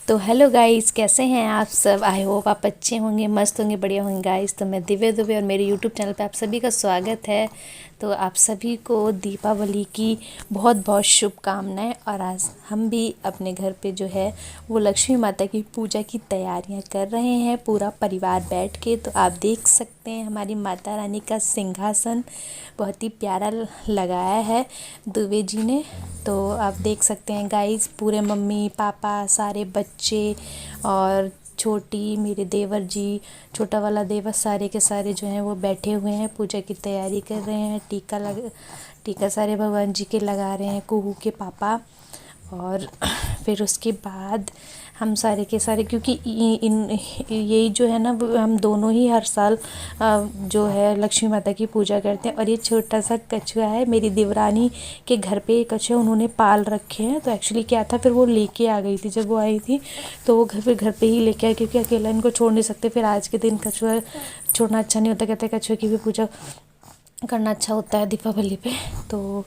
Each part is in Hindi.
तो हेलो गाइस, कैसे हैं आप सब। आई होप आप अच्छे होंगे, मस्त होंगे, बढ़िया होंगे गाइस। तो मैं दिव्या दुबे और मेरे यूट्यूब चैनल पे आप सभी का स्वागत है। तो आप सभी को दीपावली की बहुत बहुत शुभकामनाएं। और आज हम भी अपने घर पे जो है वो लक्ष्मी माता की पूजा की तैयारियां कर रहे हैं, पूरा परिवार बैठ के। तो आप देख सकते हैं हमारी माता रानी का सिंहासन बहुत ही प्यारा लगाया है दुबे जी ने। तो आप देख सकते हैं गाइस, पूरे मम्मी पापा सारे बच्चे और छोटी मेरे देवर जी, छोटा वाला देवर, सारे के सारे जो हैं वो बैठे हुए हैं, पूजा की तैयारी कर रहे हैं। टीका सारे भगवान जी के लगा रहे हैं, कुहू के पापा। और फिर उसके बाद हम सारे के सारे, क्योंकि यही जो है ना वो हम दोनों ही हर साल जो है लक्ष्मी माता की पूजा करते हैं। और ये छोटा सा कछुआ है, मेरी देवरानी के घर पे कछुआ उन्होंने पाल रखे हैं। तो एक्चुअली क्या था, फिर वो लेके आ गई थी जब वो आई थी, तो वो घर पे ही लेके आए, क्योंकि अकेला इनको छोड़ नहीं सकते। फिर आज के दिन कछुआ छोड़ना अच्छा नहीं होता, कहते हैं कछुए की भी पूजा करना अच्छा होता है दीपावली पे। तो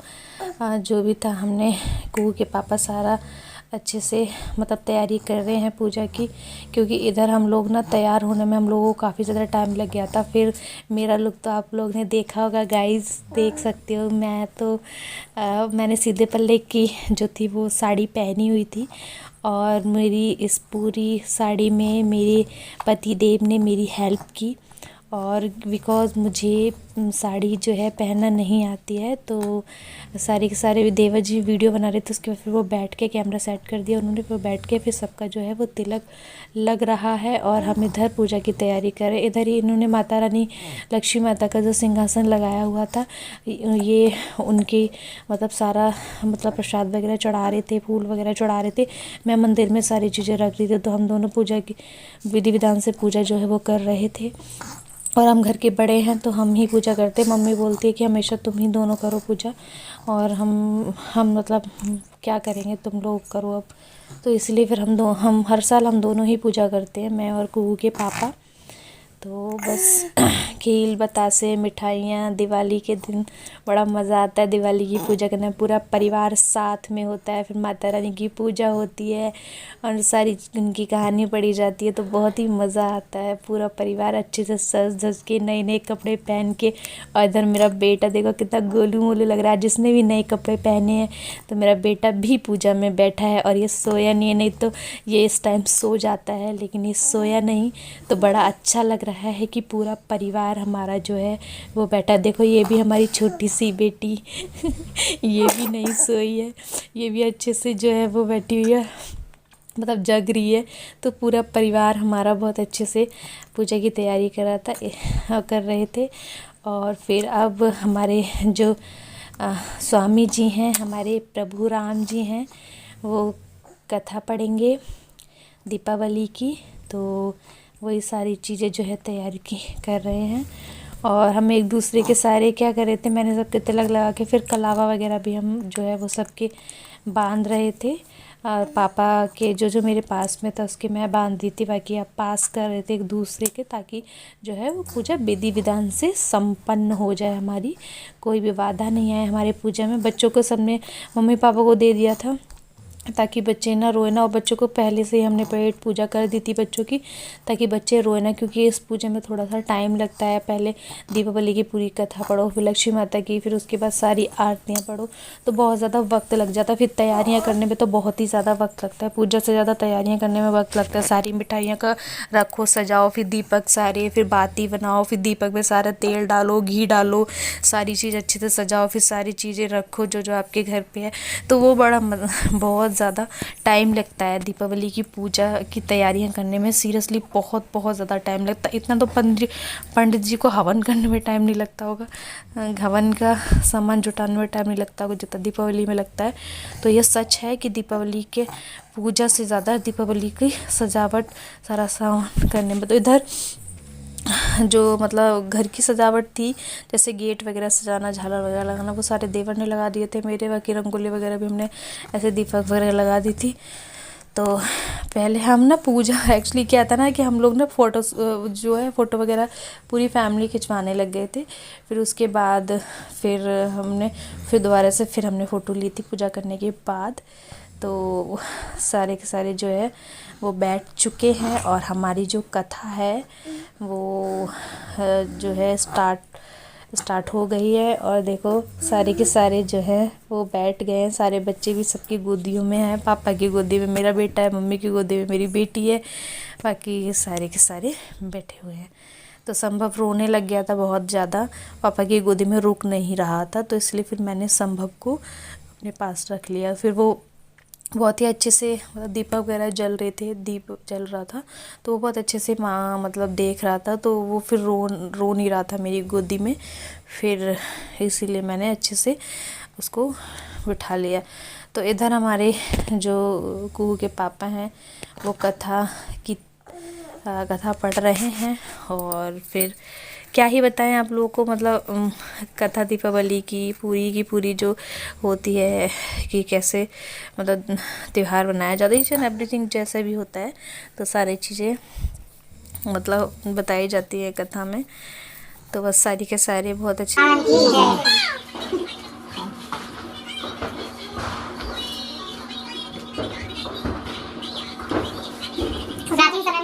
जो भी था, हमने कुहू के पापा सारा अच्छे से मतलब तैयारी कर रहे हैं पूजा की, क्योंकि इधर हम लोग ना तैयार होने में हम लोगों को काफ़ी ज़्यादा टाइम लग गया था। फिर मेरा लुक तो आप लोग ने देखा होगा गाइस, देख सकते हो। मैंने सीधे पल्ले की जो थी वो साड़ी पहनी हुई थी, और मेरी इस पूरी साड़ी में मेरे पति देव ने मेरी हेल्प की। और बिकॉज़ मुझे साड़ी जो है पहनना नहीं आती है, तो सारे के सारे देवर जी वीडियो बना रहे थे। उसके बाद फिर वो बैठ के कैमरा सेट कर दिया उन्होंने, फिर बैठ के फिर सबका जो है वो तिलक लग रहा है। और हम इधर पूजा की तैयारी कर रहे। इधर ही इन्होंने माता रानी लक्ष्मी माता का जो सिंहासन लगाया हुआ था, ये उनकी मतलब सारा मतलब प्रसाद वगैरह चढ़ा रहे थे, फूल वगैरह चढ़ा रहे थे। मैं मंदिर में सारी चीज़ें रख रही थी। तो हम दोनों पूजा की विधि विधान से पूजा जो है वो कर रहे थे। और हम घर के बड़े हैं तो हम ही पूजा करते। मम्मी बोलती है कि हमेशा तुम ही दोनों करो पूजा, और हम मतलब क्या करेंगे, तुम लोग करो अब। तो इसलिए फिर हम हर साल हम दोनों ही पूजा करते हैं, मैं और कुहू के पापा। तो बस खील बतासे मिठाइयाँ, दिवाली के दिन बड़ा मज़ा आता है दिवाली की पूजा करने में। पूरा परिवार साथ में होता है, फिर माता रानी की पूजा होती है और सारी उनकी कहानी पढ़ी जाती है, तो बहुत ही मज़ा आता है। पूरा परिवार अच्छे से सज धज के नए नए कपड़े पहन के। और इधर मेरा बेटा देखो कितना गोलू मोलू लग रहा है, जिसने भी नए कपड़े पहने हैं। तो मेरा बेटा भी पूजा में बैठा है, और ये सोया नहीं तो ये इस टाइम सो जाता है, लेकिन ये सोया नहीं। तो बड़ा अच्छा लग रहा है कि पूरा परिवार हमारा जो है वो बैठा। देखो ये भी हमारी छोटी सी बेटी ये भी नहीं सोई है, ये भी अच्छे से जो है वो बैठी हुई है, मतलब जग रही है। तो पूरा परिवार हमारा बहुत अच्छे से पूजा की तैयारी कर रहे थे। और फिर अब हमारे जो स्वामी जी हैं, हमारे प्रभु राम जी हैं, वो कथा पढ़ेंगे दीपावली की। तो वही सारी चीज़ें जो है तैयारी की कर रहे हैं। और हम एक दूसरे के सारे क्या कर रहे थे, मैंने सबके तिलक लगा के फिर कलावा वगैरह भी हम जो है वो सबके बांध रहे थे। और पापा के जो मेरे पास में था उसके मैं बांध दी थी, बाकी आप पास कर रहे थे एक दूसरे के, ताकि जो है वो पूजा विधि विधान से संपन्न हो जाए हमारी, कोई भी बाधा नहीं आए हमारे पूजा में। बच्चों को सबने मम्मी पापा को दे दिया था ताकि बच्चे ना रोए ना। और बच्चों को पहले से ही हमने पेट पूजा कर दी थी बच्चों की, ताकि बच्चे रोए ना, क्योंकि इस पूजा में थोड़ा सा टाइम लगता है। पहले दीपावली की पूरी कथा पढ़ो, फिर लक्ष्मी माता की, फिर उसके बाद सारी आरतियाँ पढ़ो, तो बहुत ज़्यादा वक्त लग जाता है। फिर तैयारियाँ करने में तो बहुत ही ज़्यादा वक्त लगता है, पूजा से ज़्यादा तैयारियाँ करने में वक्त लगता है। सारी मिठाइयाँ का रखो, सजाओ, फिर दीपक सारे, फिर बाती बनाओ, फिर दीपक में सारा तेल डालो, घी डालो, सारी चीज़ अच्छे से सजाओ, फिर सारी चीज़ें रखो जो जो आपके घर पे है। तो वो बहुत ज़्यादा टाइम लगता है दीपावली की पूजा की तैयारियां करने में। सीरियसली बहुत बहुत ज़्यादा टाइम लगता है। इतना तो पंडित जी को हवन करने में टाइम नहीं लगता होगा, हवन का सामान जुटाने में टाइम नहीं लगता होगा जितना दीपावली में लगता है। तो ये सच है कि दीपावली के पूजा से ज़्यादा दीपावली की सजावट सारा सामान करने में। तो इधर जो मतलब घर की सजावट थी, जैसे गेट वगैरह सजाना, झालर वगैरह लगाना, वो सारे देवर ने लगा दिए थे मेरे। बाकी रंगोली वगैरह भी हमने ऐसे दीपक वगैरह लगा दी थी। तो पहले हम ना पूजा एक्चुअली क्या था ना कि हम लोग ना फ़ोटो वगैरह पूरी फैमिली खिंचवाने लग गए थे। फिर उसके बाद फिर दोबारा से फिर हमने फ़ोटो ली थी पूजा करने के बाद। तो सारे के सारे जो है वो बैठ चुके हैं और हमारी जो कथा है वो जो है स्टार्ट हो गई है। और देखो सारे के सारे जो है वो बैठ गए हैं, सारे बच्चे भी सबकी गोदियों में हैं। पापा की गोदी में मेरा बेटा है, मम्मी की गोदी में मेरी बेटी है, बाकी सारे के सारे बैठे हुए हैं। तो संभव रोने लग गया था बहुत ज़्यादा, पापा की गोदी में रुक नहीं रहा था, तो इसलिए फिर मैंने संभव को अपने पास रख लिया। फिर वो बहुत ही अच्छे से मतलब दीपक वगैरह जल रहे थे, दीप जल रहा था, तो वो बहुत अच्छे से माँ मतलब देख रहा था, तो वो फिर रो नहीं रहा था मेरी गोदी में, फिर इसीलिए मैंने अच्छे से उसको बिठा लिया। तो इधर हमारे जो कुहू के पापा हैं वो कथा पढ़ रहे हैं। और फिर क्या ही बताएं आप लोगों को, मतलब कथा दीपावली की पूरी जो होती है कि कैसे मतलब त्यौहार मनाया जाता है, ईच एंड एवरीथिंग जैसा भी होता है, तो सारी चीज़ें मतलब बताई जाती है कथा में। तो बस सारी के सारे बहुत अच्छे।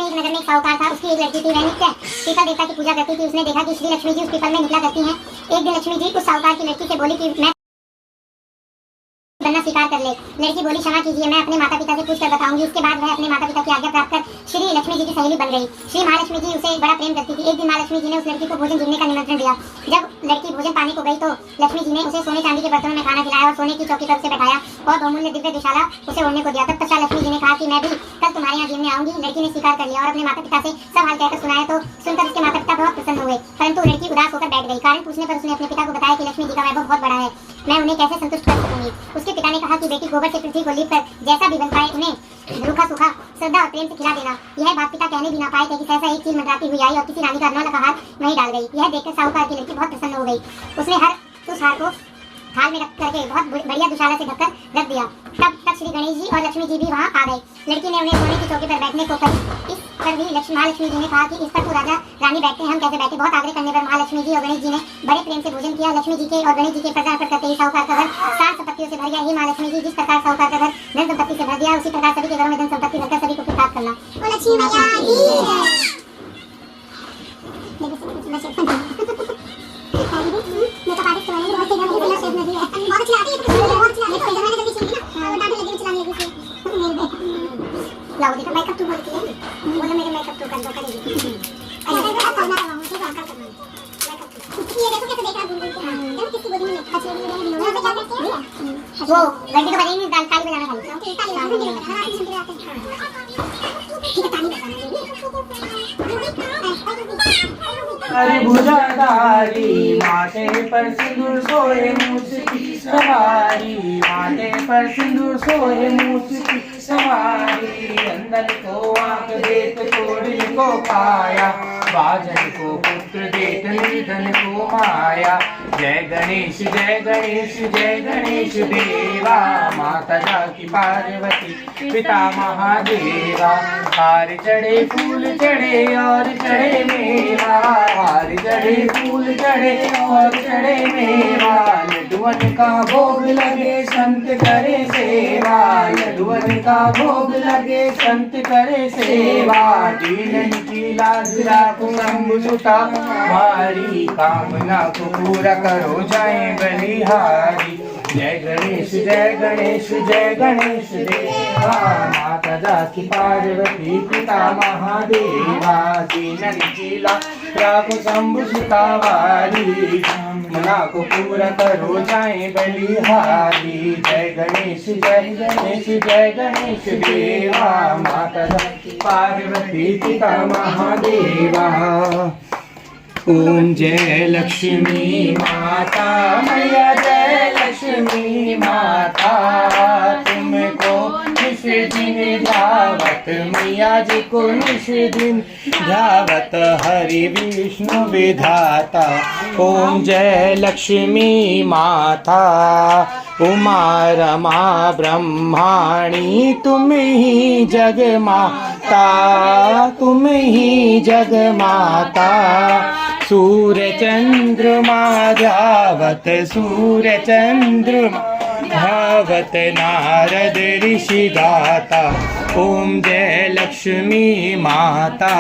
नगर में एक साहूकार था, उसकी एक लड़की थी, वह नित्य पीपल देवता की पूजा करती थी। उसने देखा कि श्री लक्ष्मी जी उस पीपल में निकला करती हैं। एक दिन लक्ष्मी जी उस साहूकार की लड़की से बोली कि मैं बनना स्वीकार कर ले। लड़की बोली क्षमा कीजिए, मैं अपने माता पिता से पूछकर बताऊंगी। इसके बाद वह अपने माता पिता की आज्ञा प्राप्त कर श्री लक्ष्मी जी की सहेली बन गई। श्री महालक्ष्मी जी उसे बड़ा प्रेम करती थी। एक दिन महालक्ष्मी जी ने उस लड़की को भोजन जुड़ने का निमंत्रण दिया। जब लड़की भोजन पाने को गई तो लक्ष्मी जी ने उसे सोने चांदी के बर्तनों में खाना खिलाया और सोने की चौकी पर उसे बैठाया और बहुमूल्य दिव्य दुशाला उसे ओढ़ने को दिया। तब तक लक्ष्मी जी ने कहा कि मैं भी कल तुम्हारे यहाँ जीवने आऊंगी। लड़की ने स्वीकार कर लिया और अपने माता पिता से सब हाल कहकर सुनाया। तो सुनकर उसके माता पिता बहुत प्रसन्न हुए, परंतु लड़की उदास होकर बैठ गई। कारण पूछने पर उसने अपने पिता को बताया कि लक्ष्मी जी का वैभव बहुत बड़ा है, मैं उन्हें कैसे संतुष्ट कर सकूंगी। उसके पिता ने कहा कि बेटी गोबर से पृथ्वी को लीप कर जैसा भी बन पाए उन्हें रूखा सूखा श्रद्धा और प्रेम से खिला देना। यह बात पिता कहने भी ना पाए कि सहसा एक चील मंडराती हुई आई और किसी रानी का अनमोल हार वहीं डाल गई। यह देखकर साहूकार की लड़की बहुत प्रसन्न हो गई। उसने उस हार को थाल में रख करके बहुत बढ़िया दुशाला से ढककर रख दिया। तब श्री गणेश जी और लक्ष्मी जी भी वहाँ आ गए। लड़की ने उन्हें सोने की चौकी पर बैठने को कही। इस पर भी महालक्ष्मी जी ने कहा कि इस पर तो राजा रानी बैठते हैं, हम कैसे बैठे। बहुत आग्रह करने पर महालक्ष्मी जी और गणेश जी ने बड़े प्रेम से भोजन किया। लक्ष्मी जी के और गणेश जी के प्रजा अर्पण करते ही साहूकार का घर सात संपत्तियों से भर गया। हे महालक्ष्मी जी, जिस प्रकार साहूकार का घर धन संपत्ति से भर दिया, उसी प्रकार सभी के घरों में धन संपत्ति भरकर सभी को प्राप्त करना। लक्ष्मी लाओ देखा मेकअप तू बोलती है, बोला मेरे मेकअप तो कर दो करेगी। ऐसा करना ठीक है अंकल करना मेकअप। ये देखो कैसे देख रहा घूम जब किसी गोदी में अच्छी लगी है बिलोना पे क्या करते हैं वो लड्डू तो बजाएंगे, दाल ताली बजाना खाली ताली बजाना ठीक है ताली बजाना। अरे भुजाधारी माथे पर सिंदूर सोए मूछ की सवारी, माथे पर सिंदूर सोए मूछ की सवारी। अंदर को आंख देत तोड़ने को पाया, बाजन को पुत्र देत निर्धन को माया। जय गणेश जय गणेश जय गणेश देवा, माता जाकी पार्वती पिता महादेवा। हार चढ़े फूल चढ़े और चढ़े मेवा, हार चढ़े फूल चढ़े और चढ़े मेवा। लड्डुअन का भोग लगे संत करे सेवा, लड्डुअन का भोग लगे संत करे सेवा। दीनन की लाज राखो शंभु सुता मारी, कामना को पूरा करो जाए बलिहारी। जय गणेश जय गणेश जय गणेश देवा, माता जाकी पार्वती पिता महादेवा। दीनन की लाज राखो शंभु सुता मारी, कामना को पूरा करो जाए बलिहारी। जय गणेश जय गणेश जय गणेश देवा, माता जाकी पार्वती पिता महादेवा। ओम जय लक्ष्मी माता मैया जय लक्ष्मी माता, तुमको निश दिन ध्यावत मैया जी को निश दिन ध्यावत हरि विष्णु विधाता। ओम जय लक्ष्मी माता उमा रमा ब्रह्माणी, तुम ही जग माता तुम ही जग माता। सूर्य चंद्रमा ध्यावत सूर्य चंद्रमा धावत नारद ऋषि गाता, ओम जय लक्ष्मी माता।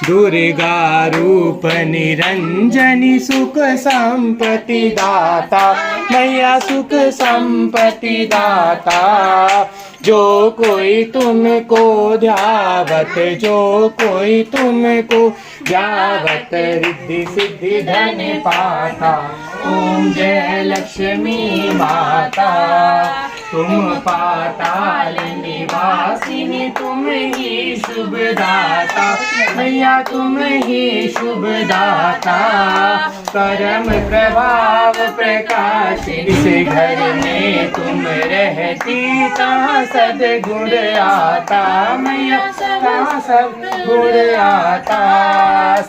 दुर्गा रूप निरंजनी सुख संपत्ति दाता, मैया सुख संपत्ति दाता। जो कोई तुमको ध्यावत, जो कोई तुमको ध्यावत, रिद्धि सिद्धि धन पाता। ओम जय लक्ष्मी माता। तुम पाताल निवासिनी, तुम ही शुभ दाता, मैया तुम ही शुभ दाता। करम प्रभाव प्रकाशिनी, से घर में तुम रहती, तहाँ सद्गुण आता, मैया तहाँ सब गुण आता।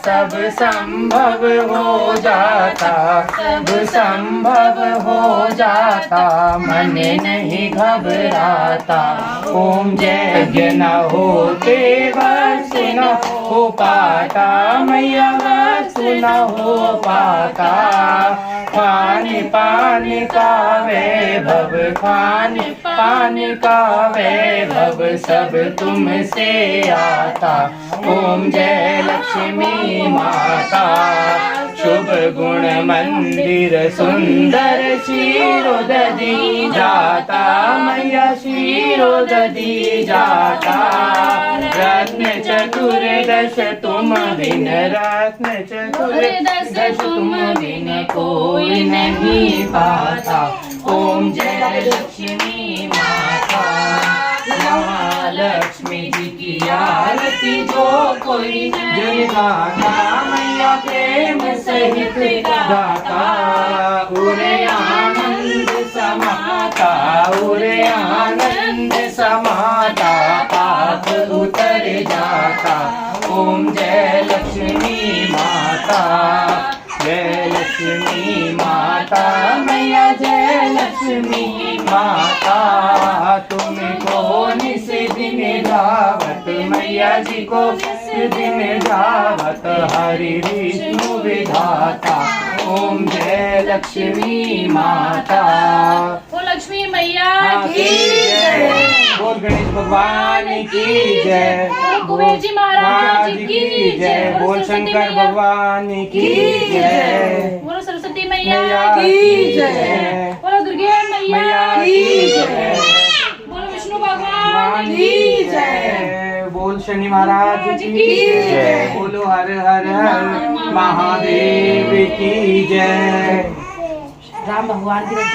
सब संभव हो जाता, सब संभव हो जाता, मन नहीं घबराता। ओम जय न होते वस्तु न हो पाता, मैया वस्तु न हो पाता। खान पान का वैभव, खान पान का वैभव, सब तुमसे आता। ओम जय लक्ष्मी माता। शुभ गुण मंदिर सुंदर, क्षीरोदधी जाता, मैया क्षीरोदधी जाता। रत्न चतुर्दश तुम बिन, रत्न चतुर्दश तुम बिन कोई नहीं पाता। ओम जय लक्ष्मी माता। महालक्ष्मी जी की आरती जो कोई जन गाता, मैया प्रेम सहित गाता। उरे आनंद समाता, उरे आनंद समाता, पाप उतर जाता। ओम जय लक्ष्मी माता। जय लक्ष्मी माता, मैया जय लक्ष्मी माता। तुमको निस दिन धावत, मैया जी को दिन धावत, हरि विष्णु विधाता। ओम जय लक्ष्मी माता। वो लक्ष्मी मैया की जय। बोल गणेश भगवान की जय। कुबेर जी महाराज की जय। बोल शंकर भगवान की जय। बोलो सरस्वती मैया की जय। बोलो दुर्गे मैया की जय। बोलो विष्णु भगवान की जय। बोल शनि महाराज की जय। बोलो हर हर हर महादेव की जय। राम भगवान की जय।